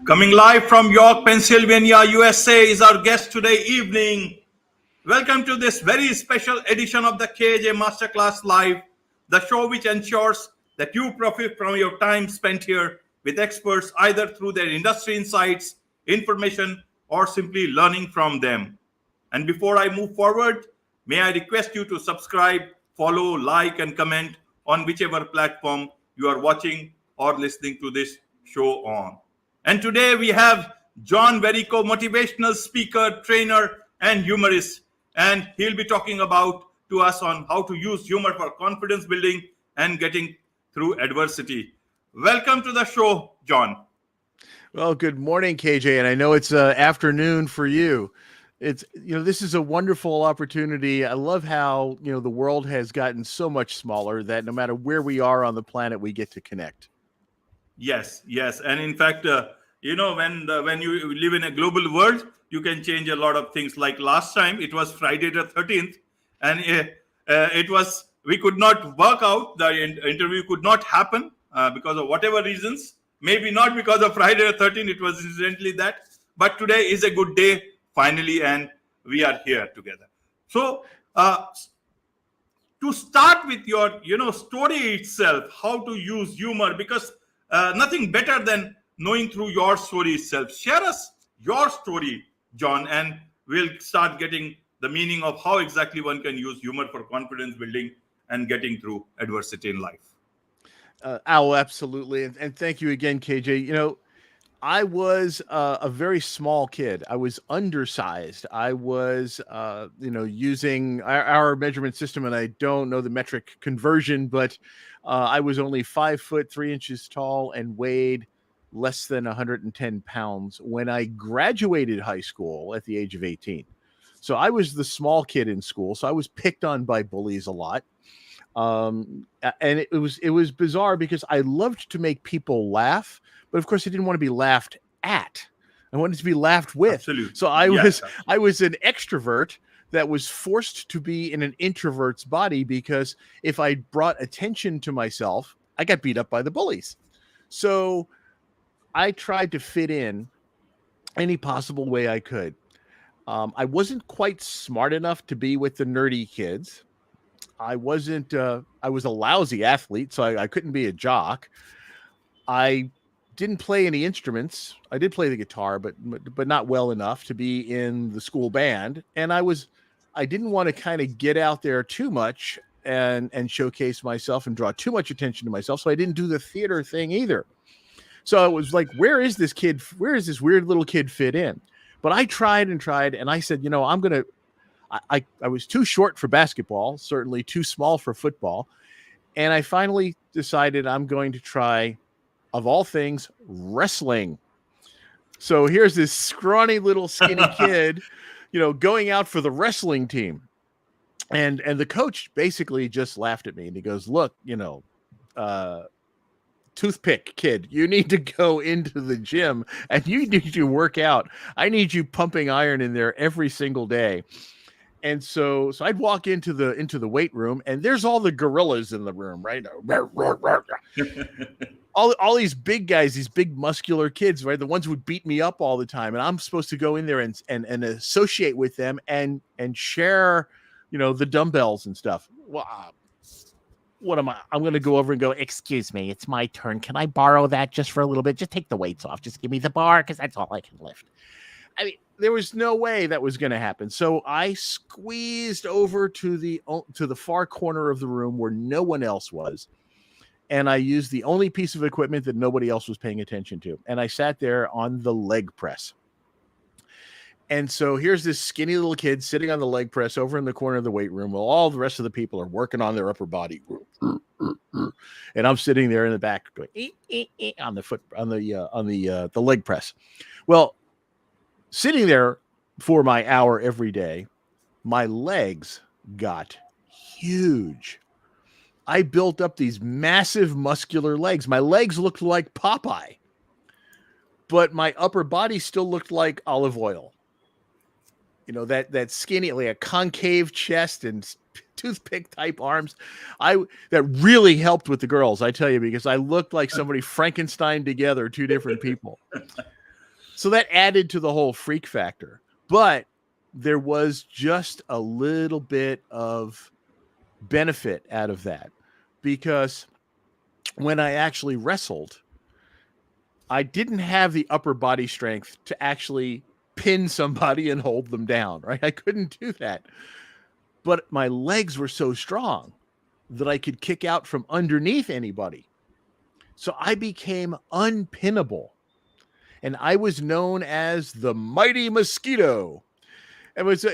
Coming live from York, Pennsylvania, USA is our guest today evening. Welcome to this very special edition of the KJ Masterclass Live, the show which ensures that you profit from your time spent here with experts either through their industry insights, information, or simply learning from them. And before I move forward, may I request you to subscribe, follow, like, and comment on whichever platform you are watching or listening to this show on. And today we have John Verrico, motivational speaker, trainer, and humorist. And he'll be talking about to us on how to use humor for confidence building and getting through adversity. Welcome to the show, John. Well, good morning, KJ. And I know it's afternoon for you. This is a wonderful opportunity. I love how, the world has gotten so much smaller that no matter where we are on the planet, we get to connect. Yes. And in fact, when you live in a global world, you can change a lot of things. Like last time, it was Friday the 13th, and we could not work out. The interview could not happen because of whatever reasons. Maybe not because of Friday the 13th. It was incidentally that. But today is a good day, finally, and we are here together. So, to start with your, story itself, how to use humor, because nothing better than knowing through your story itself. Share us your story, John, and we'll start getting the meaning of how exactly one can use humor for confidence building and getting through adversity in life. Absolutely. And thank you again, KJ. I was a very small kid. I was undersized. I was, using our measurement system, and I don't know the metric conversion, but I was only 5 foot 3 inches tall and weighed less than 110 pounds when I graduated high school at the age of 18. So I was the small kid in school. So I was picked on by bullies a lot. And it was bizarre because I loved to make people laugh, but of course I didn't want to be laughed at. I wanted to be laughed with. Absolutely. So I was an extrovert that was forced to be in an introvert's body, because if I brought attention to myself, I got beat up by the bullies. So I tried to fit in any possible way I could. I wasn't quite smart enough to be with the nerdy kids. I was a lousy athlete, so I couldn't be a jock. I didn't play any instruments. I did play the guitar, but not well enough to be in the school band. And I didn't want to kind of get out there too much and showcase myself and draw too much attention to myself. So I didn't do the theater thing either. So it was like, where is this weird little kid fit in? But I tried, and I said, I was too short for basketball, certainly too small for football. And I finally decided I'm going to try, of all things, wrestling. So here's this scrawny little skinny kid, going out for the wrestling team. And the coach basically just laughed at me, and he goes, look, toothpick kid, you need to go into the gym and you need to work out. I need you pumping iron in there every single day. And so I'd walk into the weight room, and there's all the gorillas in the room, right? all these big guys, these big muscular kids, right? The ones who would beat me up all the time. And I'm supposed to go in there and associate with them and share, the dumbbells and stuff. Well, what am I? I'm going to go over and go, excuse me, it's my turn. Can I borrow that just for a little bit? Just take the weights off. Just give me the bar, because that's all I can lift. I mean, there was no way that was going to happen. So I squeezed over to the far corner of the room where no one else was. And I used the only piece of equipment that nobody else was paying attention to. And I sat there on the leg press. And so here's this skinny little kid sitting on the leg press over in the corner of the weight room while all the rest of the people are working on their upper body. And I'm sitting there in the back going on the leg press. Well, sitting there for my hour every day, my legs got huge. I built up these massive muscular legs. My legs looked like Popeye, but my upper body still looked like olive oil. That skinny, like a concave chest and toothpick type arms. That really helped with the girls, I tell you, because I looked like somebody Frankenstein together two different people. So that added to the whole freak factor. But there was just a little bit of benefit out of that, because when I actually wrestled, I didn't have the upper body strength to actually pin somebody and hold them down, right? I couldn't do that. But my legs were so strong that I could kick out from underneath anybody. So I became unpinnable. And I was known as the Mighty Mosquito. It was,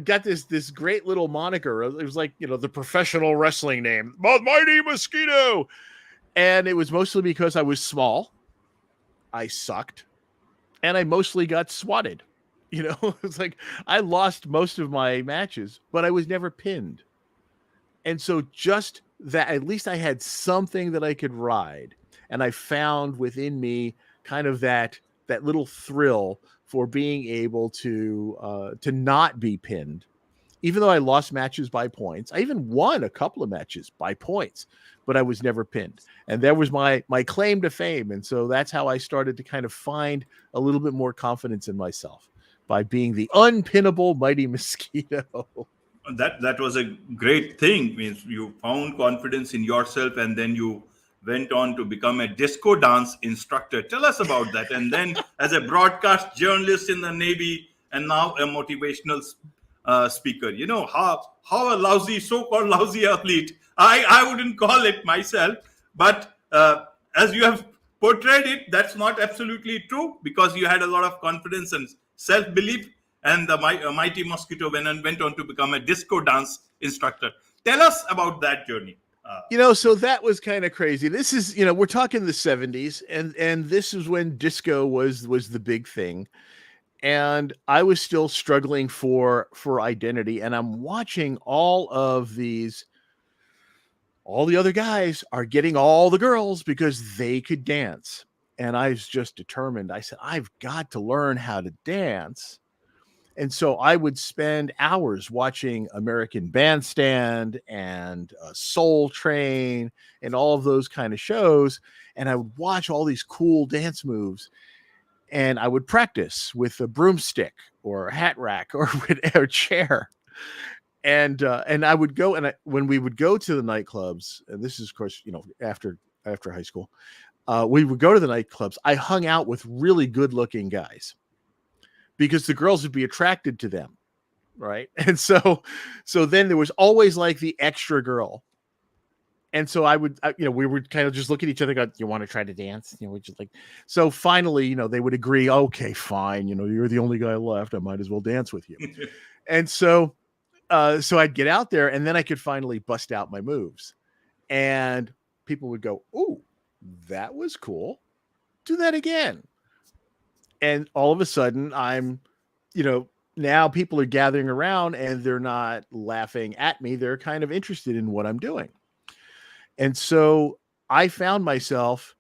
got this great little moniker. It was like, the professional wrestling name, Mighty Mosquito. And it was mostly because I was small, I sucked, and I mostly got swatted. It's like I lost most of my matches, but I was never pinned. And so just that, at least I had something that I could ride. And I found within me kind of that little thrill for being able to not be pinned, even though I lost matches by points. I even won a couple of matches by points, but I was never pinned. And that was my claim to fame. And so that's how I started to kind of find a little bit more confidence in myself, by being the unpinnable Mighty Mosquito. That was a great thing. Means you found confidence in yourself, and then you went on to become a disco dance instructor. Tell us about that. And then as a broadcast journalist in the Navy, and now a motivational speaker. How a lousy, so-called lousy athlete, I wouldn't call it myself, but as you have portrayed it, that's not absolutely true, because you had a lot of confidence and self-belief, and the mighty mosquito went on to become a disco dance instructor. Tell us about that journey. So that was kind of crazy. This is, we're talking the 70s, and this is when disco was the big thing. And I was still struggling for identity, and I'm watching all the other guys are getting all the girls because they could dance. And I was just determined. I said, I've got to learn how to dance. And so I would spend hours watching American Bandstand and Soul Train and all of those kind of shows. And I would watch all these cool dance moves. And I would practice with a broomstick or a hat rack or a chair. And I would go, and when we would go to the nightclubs, and this is, of course, after high school, we would go to the nightclubs. I hung out with really good looking guys, because the girls would be attracted to them. Right. And so then there was always like the extra girl. And so we would kind of just look at each other, go, you want to try to dance? We just like, so finally, they would agree. Okay, fine. You're the only guy left. I might as well dance with you. And so I'd get out there, and then I could finally bust out my moves, and people would go, "Ooh, that was cool. Do that again." And all of a sudden I'm, now people are gathering around, and they're not laughing at me. They're kind of interested in what I'm doing. And so I found myself,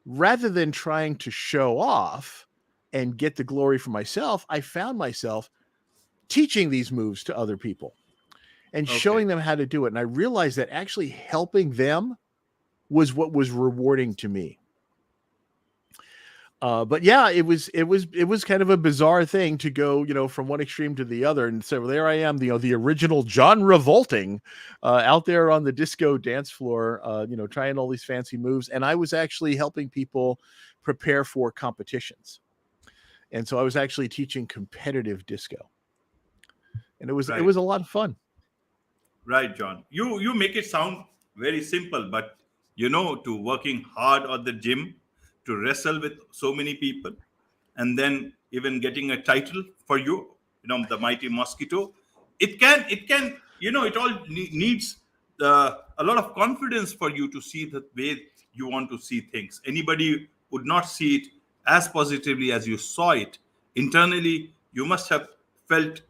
rather than trying to show off and get the glory for myself, I found myself teaching these moves to other people and showing them how to do it. And I realized that actually helping them was what was rewarding to me. But yeah, it was kind of a bizarre thing to go, from one extreme to the other. And so there I am, the original John Revolting, out there on the disco dance floor, trying all these fancy moves. And I was actually helping people prepare for competitions. And so I was actually teaching competitive disco, and it was a lot of fun. Right, John. You make it sound very simple, but to working hard at the gym, to wrestle with so many people, and then even getting a title for you, the mighty mosquito, it all needs a lot of confidence for you to see the way you want to see things. Anybody would not see it as positively as you saw it. Internally, you must have felt,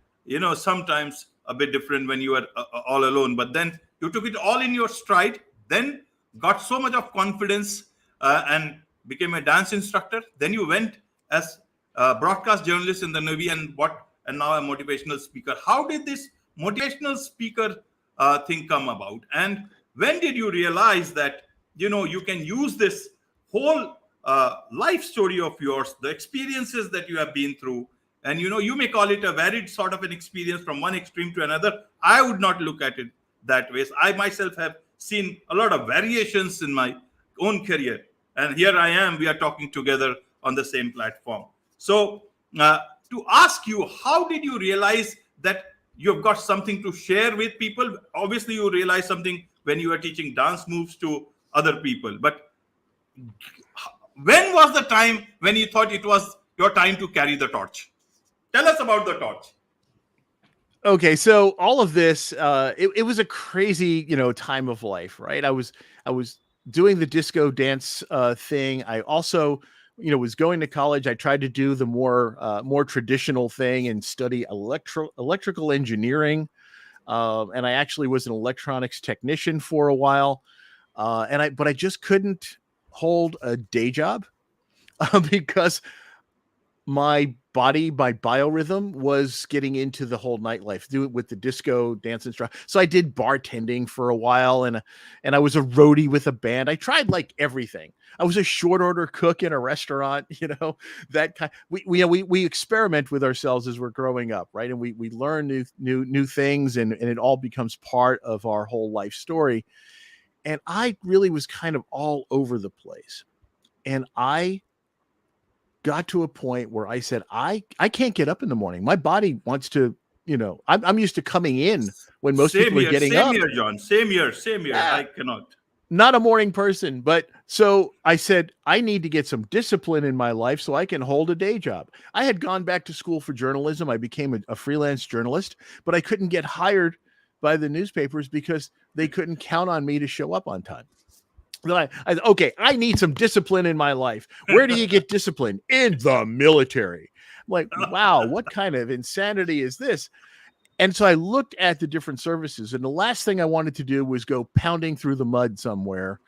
sometimes a bit different when you were all alone, but then you took it all in your stride, then got so much of confidence, and became a dance instructor. Then you went as a broadcast journalist in the Navy, and now a motivational speaker. How did this motivational speaker thing come about? And when did you realize that, you can use this whole life story of yours, the experiences that you have been through. And you may call it a varied sort of an experience from one extreme to another. I would not look at it that way. I myself have seen a lot of variations in my own career. And here I am, we are talking together on the same platform. So, to ask you, how did you realize that you've got something to share with people? Obviously, you realized something when you were teaching dance moves to other people. But when was the time when you thought it was your time to carry the torch? Tell us about the torch. Okay, so all of this, it was a crazy, time of life, right? I was doing the disco dance thing. I also, was going to college. I tried to do the more traditional thing and study electrical engineering, and I actually was an electronics technician for a while, but I just couldn't hold a day job because my body, my biorhythm was getting into the whole nightlife, do it with the disco dance and stuff. So I did bartending for a while, and I was a roadie with a band. I tried like everything. I was a short order cook in a restaurant, that kind. We experiment with ourselves as we're growing up, right? And we learn new things, and it all becomes part of our whole life story. And I really was kind of all over the place, and I got to a point where I said, I can't get up in the morning. My body wants to, I'm used to coming in when most people are getting up. Same here, John. Same here. Yeah. I cannot. Not a morning person. But so I said, I need to get some discipline in my life so I can hold a day job. I had gone back to school for journalism. I became a freelance journalist, but I couldn't get hired by the newspapers because they couldn't count on me to show up on time. Okay, I need some discipline in my life. Where do you get discipline? In the military. I'm like, wow, what kind of insanity is this? And so I looked at the different services, and the last thing I wanted to do was go pounding through the mud somewhere.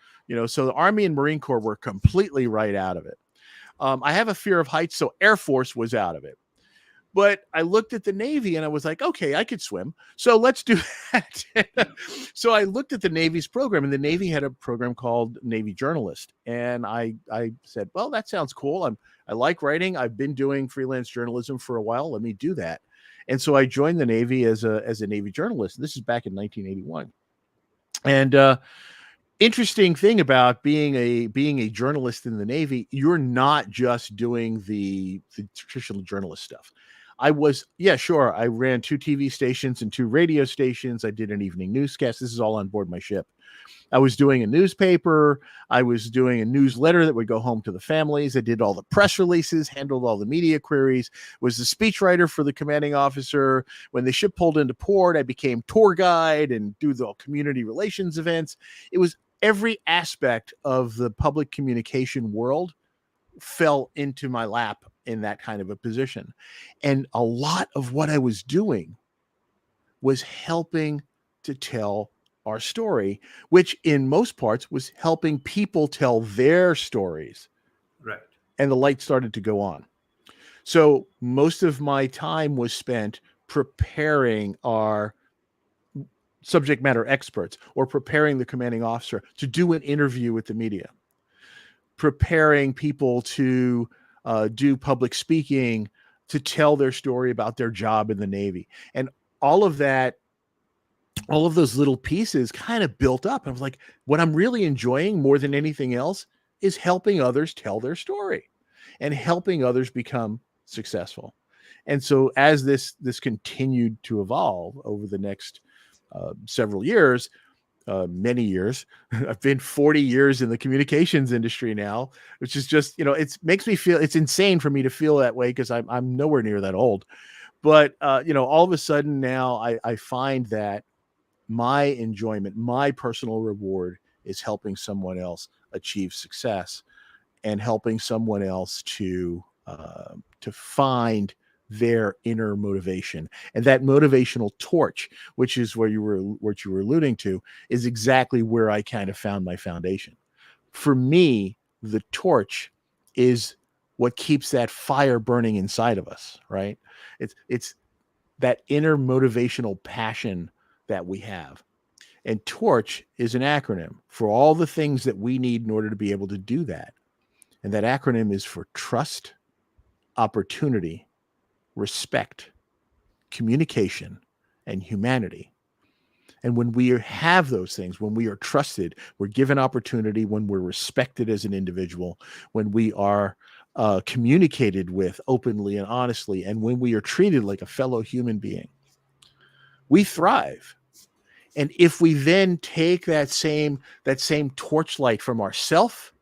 So the Army and Marine Corps were completely right out of it. I have a fear of heights, so Air Force was out of it. But I looked at the Navy and I was like, okay, I could swim. So let's do that. So I looked at the Navy's program, and the Navy had a program called Navy Journalist. And I said, well, that sounds cool. I like writing. I've been doing freelance journalism for a while. Let me do that. And so I joined the Navy as a Navy journalist. This is back in 1981. And interesting thing about being a journalist in the Navy, you're not just doing the traditional journalist stuff. I ran 2 TV stations and 2 radio stations. I did an evening newscast. This is all on board my ship. I was doing a newspaper. I was doing a newsletter that would go home to the families. I did all the press releases, handled all the media queries, was the speechwriter for the commanding officer. When the ship pulled into port, I became tour guide and do the community relations events. It was every aspect of the public communication world fell into my lap in that kind of a position. And a lot of what I was doing was helping to tell our story, which in most parts was helping people tell their stories. Right. And the light started to go on. So most of my time was spent preparing our subject matter experts or preparing the commanding officer to do an interview with the media, preparing people to do public speaking, to tell their story about their job in the Navy. And all of those little pieces kind of built up. I was like, what I'm really enjoying more than anything else is helping others tell their story and helping others become successful. And so as this continued to evolve over the next several years, many years, I've been 40 years in the communications industry now, which is just, it makes me feel, it's insane for me to feel that way because I'm nowhere near that old. But, all of a sudden now I find that my enjoyment, my personal reward is helping someone else achieve success and helping someone else to find their inner motivation. And that motivational torch, which is what you were alluding to, is exactly where I kind of found my foundation. For me, the torch is what keeps that fire burning inside of us, right? It's that inner motivational passion that we have. And torch is an acronym for all the things that we need in order to be able to do that. And that acronym is for trust, opportunity, respect, communication, and humanity. And when we have those things, when we are trusted, we're given opportunity, when we're respected as an individual, when we are communicated with openly and honestly, and when we are treated like a fellow human being, we thrive. And if we then take that same torchlight from ourself,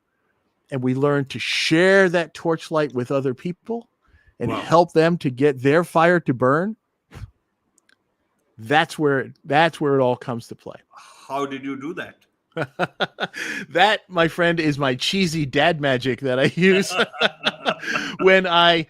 and we learn to share that torchlight with other people and Wow. help them to get their fire to burn, that's where it all comes to play. How did you do that? That, my friend, is my cheesy dad magic that I use when I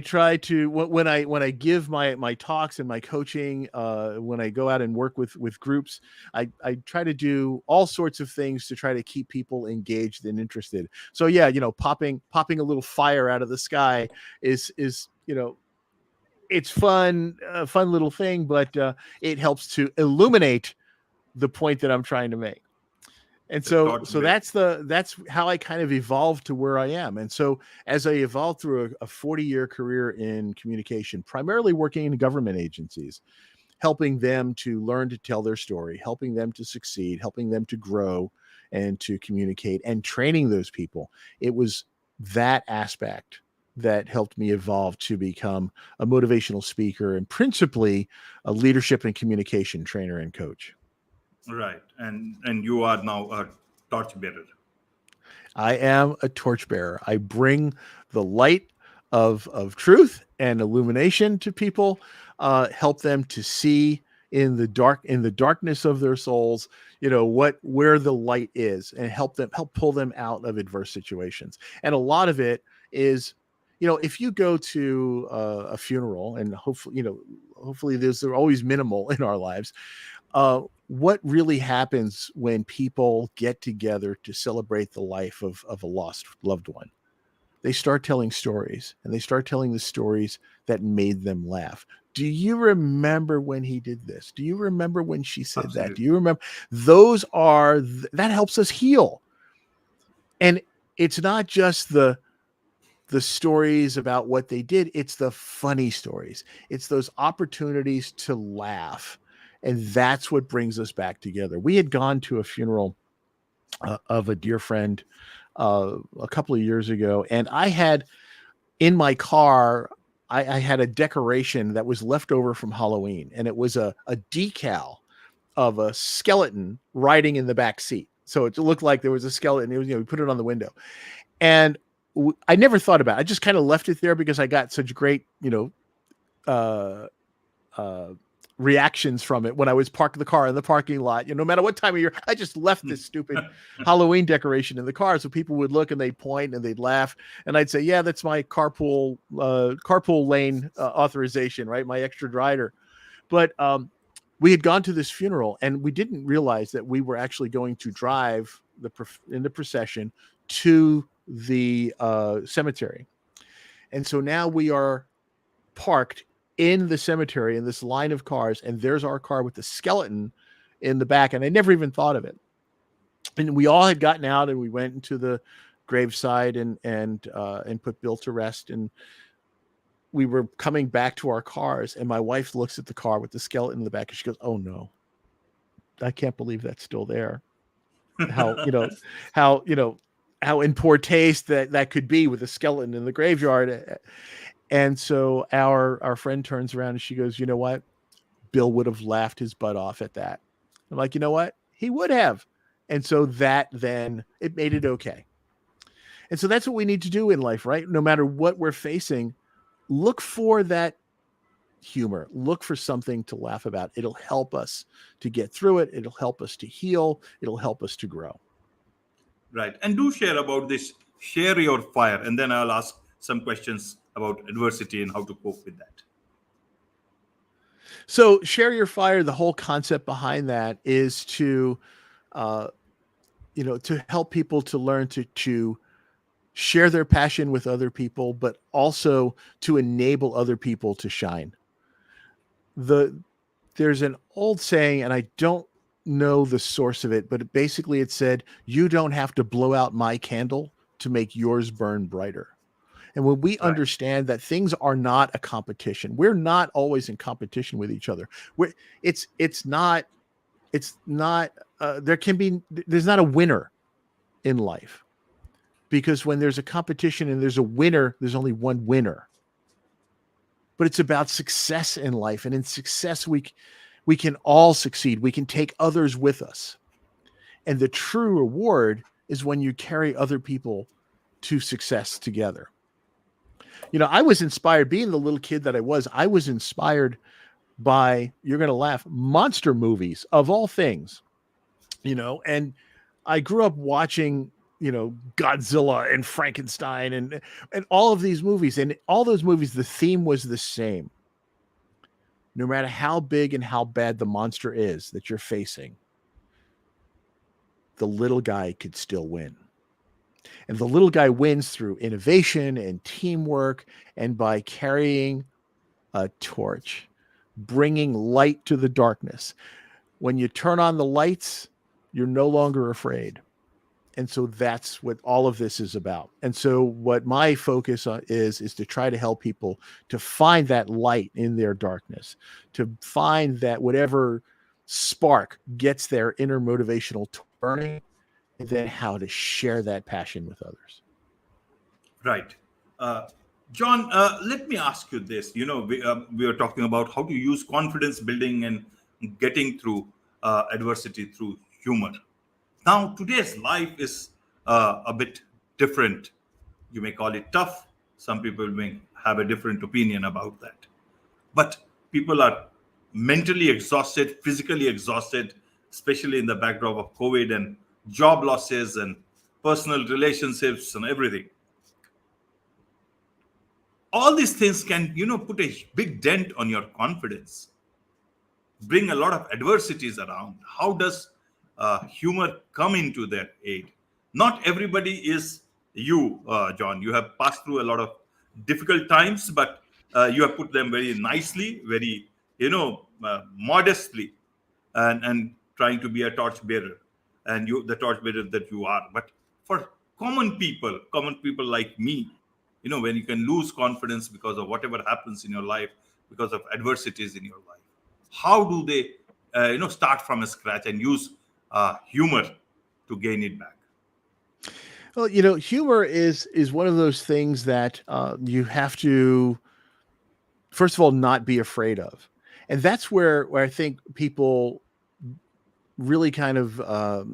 try to when I give my talks and my coaching, when I go out and work with groups, I try to do all sorts of things to try to keep people engaged and interested. So yeah, popping a little fire out of the sky is it's fun little thing, but it helps to illuminate the point that I'm trying to make. And so that's how I kind of evolved to where I am. And so as I evolved through a 40-year career in communication, primarily working in government agencies, helping them to learn to tell their story, helping them to succeed, helping them to grow and to communicate, and training those people, it was that aspect that helped me evolve to become a motivational speaker and principally a leadership and communication trainer and coach. Right. And you are now a torchbearer. I am a torchbearer. I bring the light of truth and illumination to people, help them to see in the darkness of their souls, where the light is, and help pull them out of adverse situations. And a lot of it is, if you go to a funeral, and hopefully they're always minimal in our lives. What really happens when people get together to celebrate the life of a lost loved one? They start telling stories, and they start telling the stories that made them laugh. Do you remember when he did this? Do you remember when she said Absolutely. that? Do you remember? That helps us heal. And it's not just the stories about what they did. It's the funny stories. It's those opportunities to laugh. And that's what brings us back together. We had gone to a funeral of a dear friend a couple of years ago, and I had in my car, I had a decoration that was left over from Halloween, and it was a decal of a skeleton riding in the back seat. So it looked like there was a skeleton. It was, we put it on the window, and I never thought about it. I just kind of left it there because I got such great, reactions from it when I was parking the car in the parking lot. No matter what time of year, I just left this stupid Halloween decoration in the car, so people would look and they'd point and they'd laugh, and I'd say, "Yeah, that's my carpool lane authorization, right? My extra rider." But we had gone to this funeral, and we didn't realize that we were actually going to drive in the procession to the cemetery. And so now we are parked in the cemetery in this line of cars, and there's our car with the skeleton in the back, and I never even thought of it. And we all had gotten out, and we went into the graveside and put Bill to rest, and we were coming back to our cars, and my wife looks at the car with the skeleton in the back, and she goes, "Oh no, I can't believe that's still there." How in poor taste that could be with a skeleton in the graveyard. And so our friend turns around and she goes, "You know what? Bill would have laughed his butt off at that." I'm like, "You know what? He would have." And so that then it made it okay. And so that's what we need to do in life, right? No matter what we're facing, look for that humor. Look for something to laugh about. It'll help us to get through it. It'll help us to heal. It'll help us to grow. Right. And do share about this. Share your fire. And then I'll ask some questions about adversity and how to cope with that. So share your fire. The whole concept behind that is to, to help people to learn to share their passion with other people, but also to enable other people to shine. There's an old saying, and I don't know the source of it, but basically it said, "You don't have to blow out my candle to make yours burn brighter. And when we understand that things are not a competition, we're not always in competition with each other. There's not a winner in life, because when there's a competition and there's a winner, there's only one winner. But it's about success in life, and in success we can all succeed. We can take others with us, and the true reward is when you carry other people to success together. I was inspired, being the little kid that I was inspired by, you're going to laugh, monster movies of all things, and I grew up watching, Godzilla and Frankenstein and all of these movies. And all those movies, the theme was the same. No matter how big and how bad the monster is that you're facing, the little guy could still win. And the little guy wins through innovation and teamwork, and by carrying a torch, bringing light to the darkness. When you turn on the lights, you're no longer afraid. And so that's what all of this is about. And so what my focus is to try to help people to find that light in their darkness, to find that whatever spark gets their inner motivational burning, and then how to share that passion with others. Right. John, let me ask you this. We were talking about how to use confidence building and getting through adversity through humor. Now, today's life is a bit different. You may call it tough. Some people may have a different opinion about that. But people are mentally exhausted, physically exhausted, especially in the backdrop of COVID and job losses and personal relationships and everything. All these things can, put a big dent on your confidence, bring a lot of adversities around. How does humor come into their aid? Not everybody is you, John. You have passed through a lot of difficult times, but you have put them very nicely, very, modestly, and trying to be a torchbearer, and the torchbearer that you are. But for common people like me, when you can lose confidence because of whatever happens in your life, because of adversities in your life, how do they, start from scratch and use humor to gain it back? Well, humor is one of those things that you have to, first of all, not be afraid of. And that's where I think people really kind of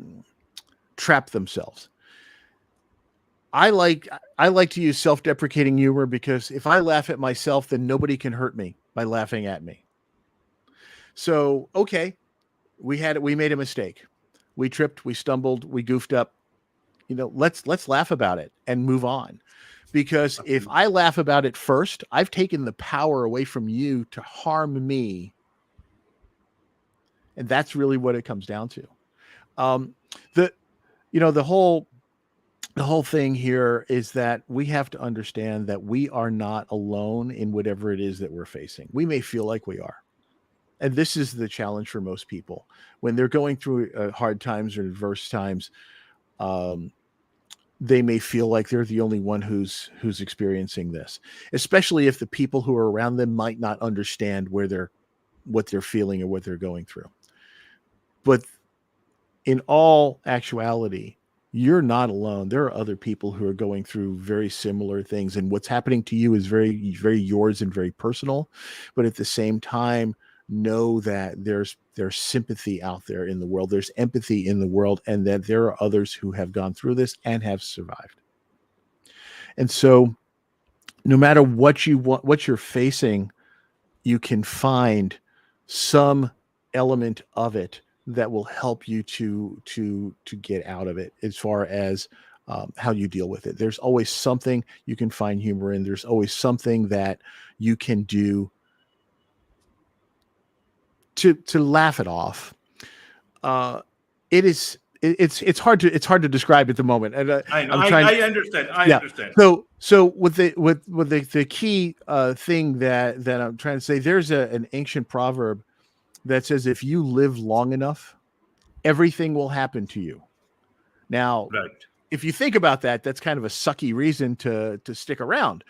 trap themselves. I like to use self-deprecating humor, because if I laugh at myself, then nobody can hurt me by laughing at me. So, okay, we made a mistake. We tripped, we stumbled, we goofed up. Let's laugh about it and move on. Because if I laugh about it first, I've taken the power away from you to harm me. And that's really what it comes down to. The whole thing here is that we have to understand that we are not alone in whatever it is that we're facing. We may feel like we are. And this is the challenge for most people. When they're going through hard times or adverse times, they may feel like they're the only one who's experiencing this, especially if the people who are around them might not understand what they're feeling or what they're going through. But in all actuality, you're not alone. There are other people who are going through very similar things, and what's happening to you is very, very yours and very personal. But at the same time, know that there's sympathy out there in the world. There's empathy in the world, and that there are others who have gone through this and have survived. And so no matter what you're facing, you can find some element of it that will help you to get out of it, as far as how you deal with it. There's always something you can find humor in. There's always something that you can do to laugh it off. It's hard to describe at the moment. And I know. I understand. I yeah. understand. So with the key thing that I'm trying to say, there's an ancient proverb that says, if you live long enough, everything will happen to you. Now, Right. if you think about that, that's kind of a sucky reason to stick around.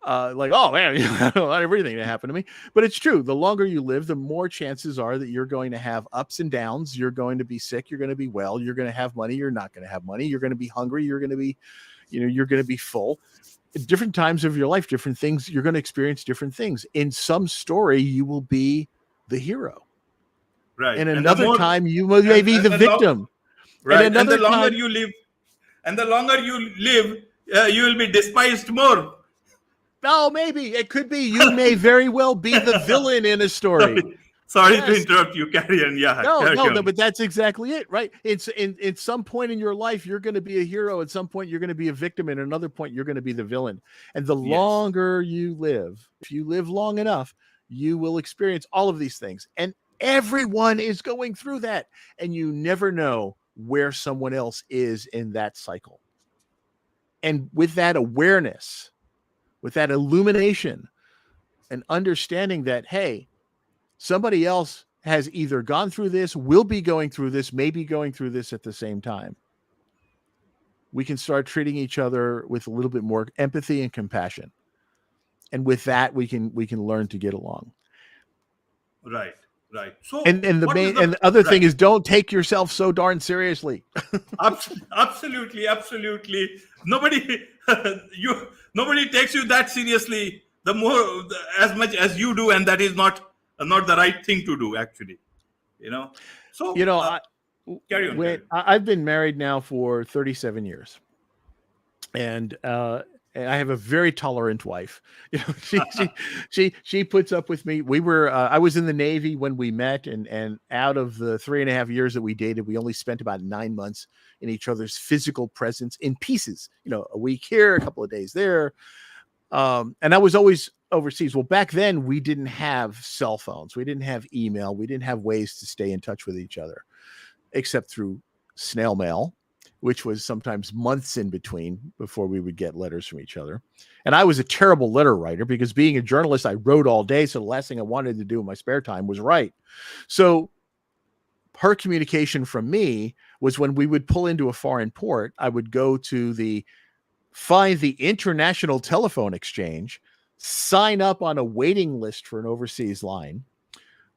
Like, oh man, I don't want everything to happen to me. But it's true. The longer you live, the more chances are that you're going to have ups and downs. You're going to be sick. You're going to be well. You're going to have money. You're not going to have money. You're going to be hungry. You're going to be, you're going to be full. At different times of your life, different things. You're going to experience different things. In some story, you will be the hero. Right. And another time, you may be the victim. Right. And And the longer time, you live, you will be despised more. oh, maybe it could be. You may very well be the villain in a story. Sorry to interrupt you. Carry on. Yeah. No, but that's exactly it, right? It's in some point in your life, you're going to be a hero. At some point, you're going to be a victim. And another point, you're going to be the villain. And the longer you live, if you live long enough, you will experience all of these things. And everyone is going through that. And you never know where someone else is in that cycle. And with that awareness, with that illumination and understanding that, hey, somebody else has either gone through this, will be going through this, maybe going through this at the same time, we can start treating each other with a little bit more empathy and compassion. And with that, we can learn to get along. Right. So and the other thing is, don't take yourself so darn seriously. Absolutely. Nobody takes you that seriously. As much as you do, and that is not the right thing to do, actually. So carry on. I've been married now for 37 years, and I have a very tolerant wife. She puts up with me. I was in the Navy when we met, and out of the 3.5 years that we dated, we only spent about 9 months in each other's physical presence in pieces. A week here, a couple of days there. And I was always overseas. Well, back then we didn't have cell phones. We didn't have email. We didn't have ways to stay in touch with each other, except through snail mail, which was sometimes months in between before we would get letters from each other. And I was a terrible letter writer because, being a journalist, I wrote all day. So the last thing I wanted to do in my spare time was write. So her communication from me was, when we would pull into a foreign port, I would go to find the international telephone exchange, sign up on a waiting list for an overseas line,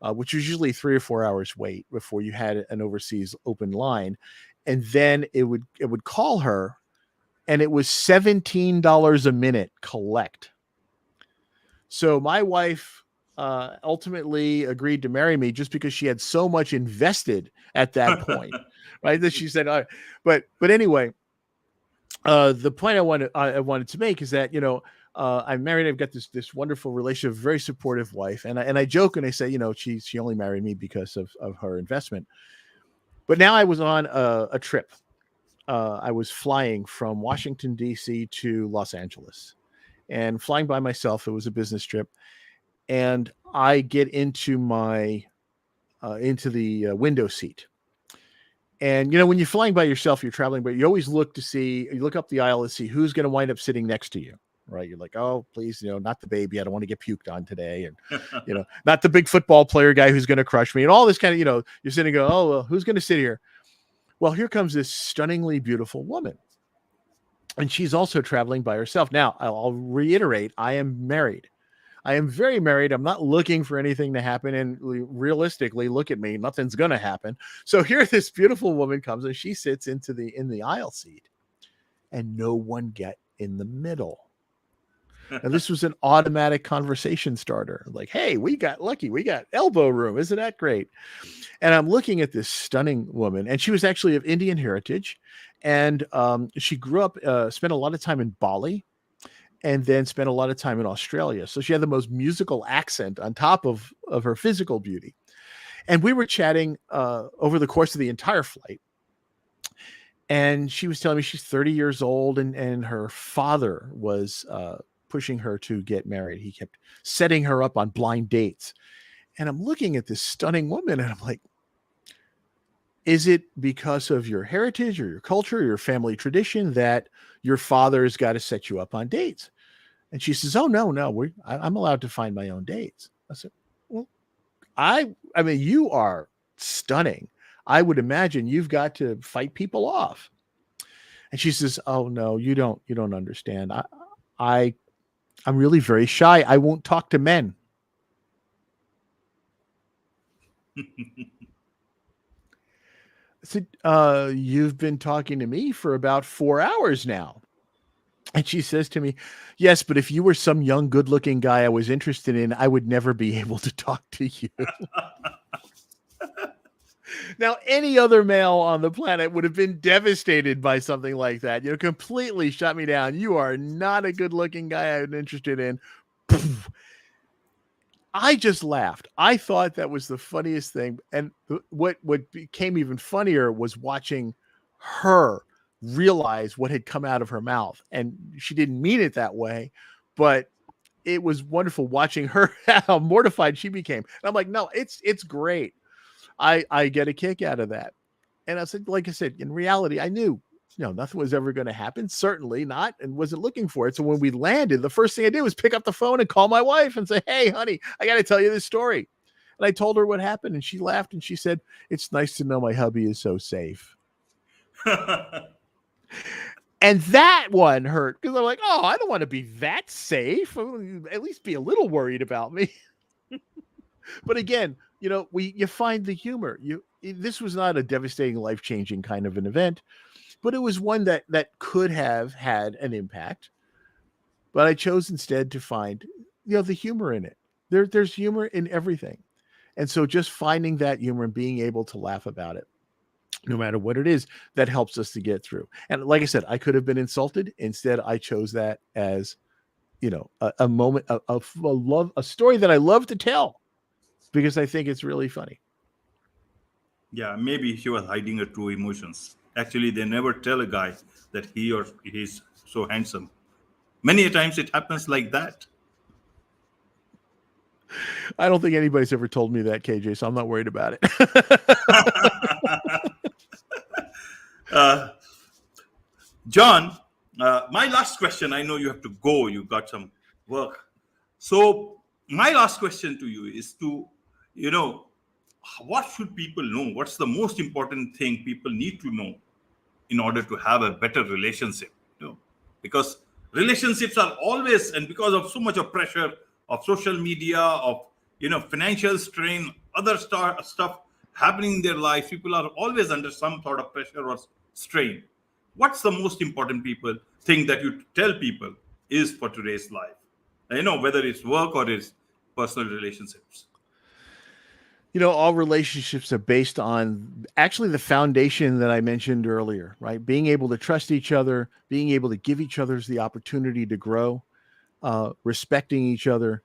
which was usually 3 or 4 hours wait before you had an overseas open line. And then it would call her, and it was $17 a minute collect. So my wife ultimately agreed to marry me just because she had so much invested at that point, right? That she said, but anyway, the point I wanted to make is that, I'm married. I've got this wonderful relationship, very supportive wife. And I joke and I say, she only married me because of her investment. But now I was on a trip. I was flying from Washington, D.C. to Los Angeles, and flying by myself. It was a business trip. And I get into the window seat. And, when you're flying by yourself, you're traveling, but you always look up the aisle to see who's going to wind up sitting next to you. Right. You're like, oh, please, not the baby. I don't want to get puked on today. And, not the big football player guy who's going to crush me, and all this kind of, you're sitting and go, oh, well, who's going to sit here? Well, here comes this stunningly beautiful woman. And she's also traveling by herself. Now, I'll reiterate, I am married. I am very married. I'm not looking for anything to happen. And realistically, look at me, nothing's going to happen. So here this beautiful woman comes, and she sits in the aisle seat, and no one get in the middle. And this was an automatic conversation starter. Like, hey, we got lucky. We got elbow room. Isn't that great? And I'm looking at this stunning woman, and she was actually of Indian heritage. And she grew up, spent a lot of time in Bali, and then spent a lot of time in Australia. So she had the most musical accent on top of her physical beauty. And we were chatting over the course of the entire flight. And she was telling me she's 30 years old, and her father was pushing her to get married. He kept setting her up on blind dates. And I'm looking at this stunning woman, and I'm like, is it because of your heritage or your culture or your family tradition that your father's got to set you up on dates? And she says, oh, no, I'm allowed to find my own dates. I said, well, I mean, you are stunning. I would imagine you've got to fight people off. And she says, "Oh no, you don't understand. I'm really very shy. I won't talk to men." I said, "You've been talking to me for about 4 hours now." And she says to me, "Yes, but if you were some young, good-looking guy I was interested in, I would never be able to talk to you." Now, any other male on the planet would have been devastated by something like that. Completely shut me down. You are not a good-looking guy I'm interested in. I just laughed. I thought that was the funniest thing. And what became even funnier was watching her realize what had come out of her mouth. And she didn't mean it that way, but it was wonderful watching her, how mortified she became. And I'm like, no, it's great. I get a kick out of that. And I said, like I said, in reality, I knew nothing was ever going to happen. Certainly not, and wasn't looking for it. So when we landed, the first thing I did was pick up the phone and call my wife and say, "Hey, honey, I got to tell you this story." And I told her what happened, and she laughed and she said, "It's nice to know my hubby is so safe." And that one hurt because I'm like, "Oh, I don't want to be that safe. At least be a little worried about me." But again, you find the humor. This was not a devastating, life-changing kind of an event, but it was one that could have had an impact. But I chose instead to find, the humor in it. There's humor in everything. And so just finding that humor and being able to laugh about it, no matter what it is, that helps us to get through. And like I said, I could have been insulted. Instead, I chose that as, a moment of a story that I love to tell because I think it's really funny. Yeah, maybe she was hiding her true emotions. Actually, they never tell a guy that he or he's so handsome. Many a times it happens like that. I don't think anybody's ever told me that, KJ, so I'm not worried about it. John, my last question, I know you have to go, you got some work. So, my last question to you is you know, what should people know? What's the most important thing people need to know in order to have a better relationship? Because relationships are always, and because of so much of pressure of social media, of financial strain, other stuff happening in their life, people are always under some sort of pressure or strain. What's the most important thing that you tell people is for today's life? Whether it's work or it's personal relationships. All relationships are based on actually the foundation that I mentioned earlier, right? Being able to trust each other, being able to give each other the opportunity to grow, respecting each other,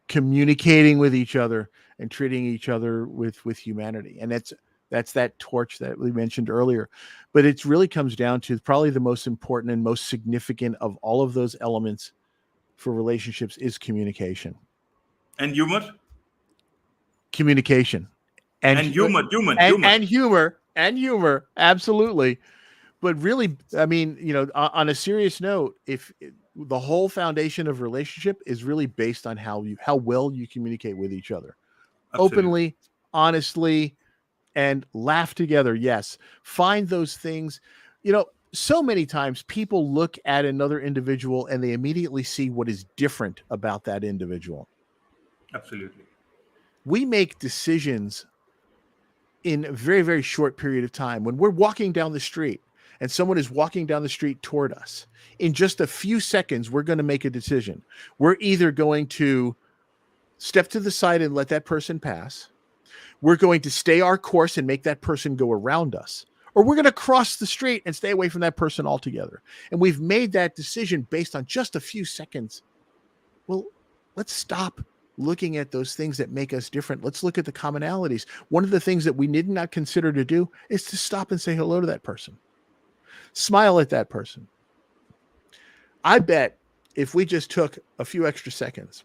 communicating with each other, and treating each other with humanity. And that's that torch that we mentioned earlier. But it really comes down to probably the most important and most significant of all of those elements for relationships is communication. And humor. Communication. And humor. And humor, absolutely. But really, I mean, on a serious note, if the whole foundation of relationship is really based on how well you communicate with each other. Absolutely. Openly, honestly, and laugh together. Yes. Find those things. So many times people look at another individual and they immediately see what is different about that individual. Absolutely. We make decisions in a very, very short period of time. When we're walking down the street and someone is walking down the street toward us, in just a few seconds, we're going to make a decision. We're either going to step to the side and let that person pass. We're going to stay our course and make that person go around us. Or we're going to cross the street and stay away from that person altogether. And we've made that decision based on just a few seconds. Well, let's stop looking at those things that make us different. Let's look at the commonalities. One of the things that we did not consider to do is to stop and say hello to that person. Smile at that person. I bet if we just took a few extra seconds,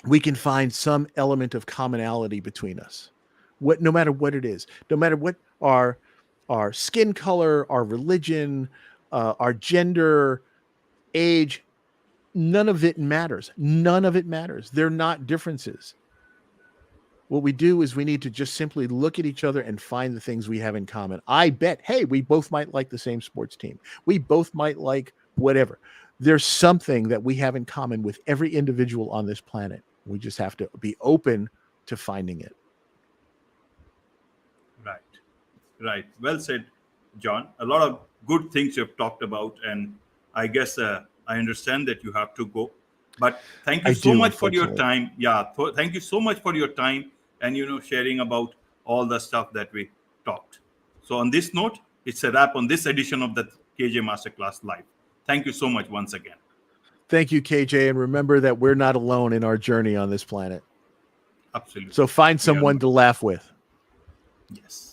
we can find some element of commonality between us. No matter what it is, no matter what our skin color, our religion, our gender, age, none of it matters. None of it matters. They're not differences. What we do is we need to just simply look at each other and find the things we have in common. I bet, hey, we both might like the same sports team. We both might like whatever. There's something that we have in common with every individual on this planet. We just have to be open to finding it. Right. Well said, John. A lot of good things you've talked about, and I guess I understand that you have to go. But thank you so much for your time. Yeah, thank you so much for your time and sharing about all the stuff that we talked. So on this note, it's a wrap on this edition of the KJ Masterclass Live. Thank you so much once again. Thank you, KJ, and remember that we're not alone in our journey on this planet. Absolutely. So find someone to laugh with. Yes.